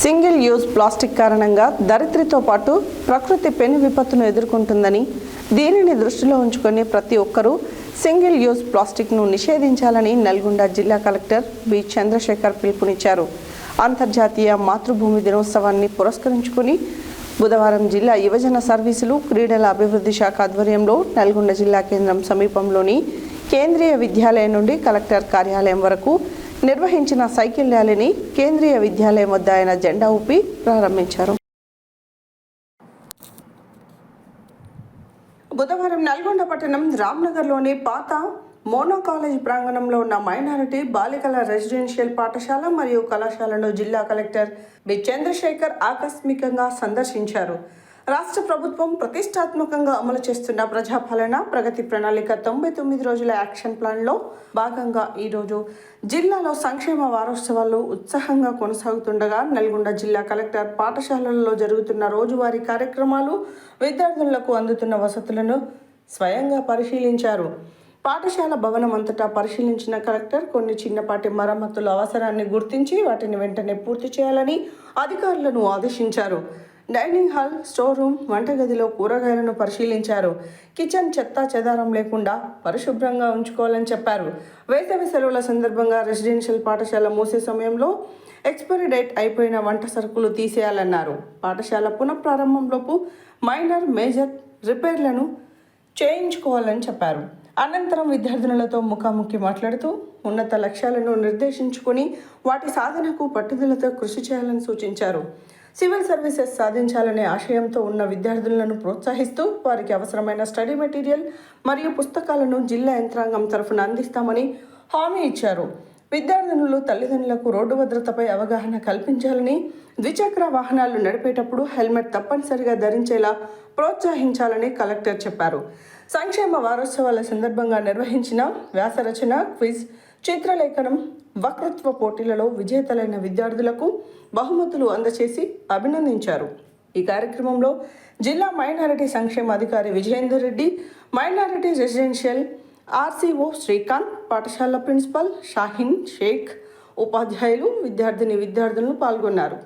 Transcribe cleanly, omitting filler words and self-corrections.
Single use plastic కారణంగా దరిద్రతో పాటు ప్రకృతి పెను విపత్తును ఎదుర్కొంటుందని, దీనిని దృష్టిలో ఉంచుకొని ప్రతి ఒక్కరూ సింగిల్ యూజ్ ప్లాస్టిక్ను నిషేధించాలని నల్గొండ జిల్లా కలెక్టర్ బి చంద్రశేఖర్ పిలుపునిచ్చారు. అంతర్జాతీయ మాతృభూమి దినోత్సవాన్ని పురస్కరించుకుని బుధవారం జిల్లా యువజన సర్వీసులు, క్రీడల అభివృద్ధి శాఖ ఆధ్వర్యంలో నల్గొండ జిల్లా కేంద్రం సమీపంలోని కేంద్రీయ విద్యాలయం నుండి కలెక్టర్ కార్యాలయం వరకు నిర్వహించిన సైకిల్ ర్యాలీని కేంద్రీయ విద్యాలయం వద్ద ఆయన జెండా ఊపి ప్రారంభించారు. బుధవారం నల్గొండ పట్టణం రామ్నగర్లోని పాత మోనో కాలేజ్ ప్రాంగణంలో ఉన్న మైనారిటీ బాలికల రెసిడెన్షియల్ పాఠశాల మరియు కళాశాలను జిల్లా కలెక్టర్ బి చంద్రశేఖర్ ఆకస్మికంగా సందర్శించారు. రాష్ట్ర ప్రభుత్వం ప్రతిష్టాత్మకంగా అమలు చేస్తున్న ప్రజాపాలన ప్రగతి ప్రణాళిక 99 రోజుల యాక్షన్ ప్లాన్లో భాగంగా ఈరోజు జిల్లాలో సంక్షేమ వారోత్సవాలు ఉత్సాహంగా కొనసాగుతుండగా నల్గొండ జిల్లా కలెక్టర్ పాఠశాలలలో జరుగుతున్న రోజువారీ కార్యక్రమాలు, విద్యార్థులకు అందుతున్న వసతులను స్వయంగా పరిశీలించారు. పాఠశాల భవనం అంతటా పరిశీలించిన కలెక్టర్ కొన్ని చిన్నపాటి మరమ్మతుల అవసరాన్ని గుర్తించి వాటిని వెంటనే పూర్తి చేయాలని అధికారులను ఆదేశించారు. డైనింగ్ హాల్, స్టోర్ రూమ్, వంటగదిలో కూరగాయలను పరిశీలించారు. కిచెన్ చెత్తా చెదారం లేకుండా పరిశుభ్రంగా ఉంచుకోవాలని చెప్పారు. వేసవి సెలవుల సందర్భంగా రెసిడెన్షియల్ పాఠశాల మూసే సమయంలో ఎక్స్పైరీ డేట్ అయిపోయిన వంట సరుకులు తీసేయాలన్నారు. పాఠశాల పునఃప్రారంభంలోపు మైనర్, మేజర్ రిపేర్లను చేయించుకోవాలని చెప్పారు. అనంతరం విద్యార్థినులతో ముఖాముఖి మాట్లాడుతూ ఉన్నత లక్ష్యాలను నిర్దేశించుకుని వాటి సాధనకు పట్టుదలతో కృషి చేయాలని సూచించారు. సివిల్ సర్వీసెస్ సాధించాలనే ఆశయంతో ఉన్న విద్యార్థులను ప్రోత్సహిస్తూ వారికి అవసరమైన స్టడీ మెటీరియల్ మరియు పుస్తకాలను జిల్లా యంత్రాంగం తరఫున అందిస్తామని హామీ ఇచ్చారు. విద్యార్థినులు తల్లిదండ్రులకు రోడ్డు భద్రతపై అవగాహన కల్పించాలని, ద్విచక్ర వాహనాలు నడిపేటప్పుడు హెల్మెట్ తప్పనిసరిగా ధరించేలా ప్రోత్సహించాలని కలెక్టర్ చెప్పారు. సంక్షేమ వారోత్సవాల సందర్భంగా నిర్వహించిన వ్యాసరచన, క్విజ్, చిత్రలేఖనం, వక్తృత్వ పోటీలలో విజేతలైన విద్యార్థులకు బహుమతులు అందజేసి అభినందించారు. ఈ కార్యక్రమంలో జిల్లా మైనారిటీ సంక్షేమ అధికారి Vijayender Reddy, minority residential RCO Srikanth, పాఠశాల ప్రిన్సిపల్ షాహీన్ షేక్, ఉపాధ్యాయులు, విద్యార్థులు పాల్గొన్నారు.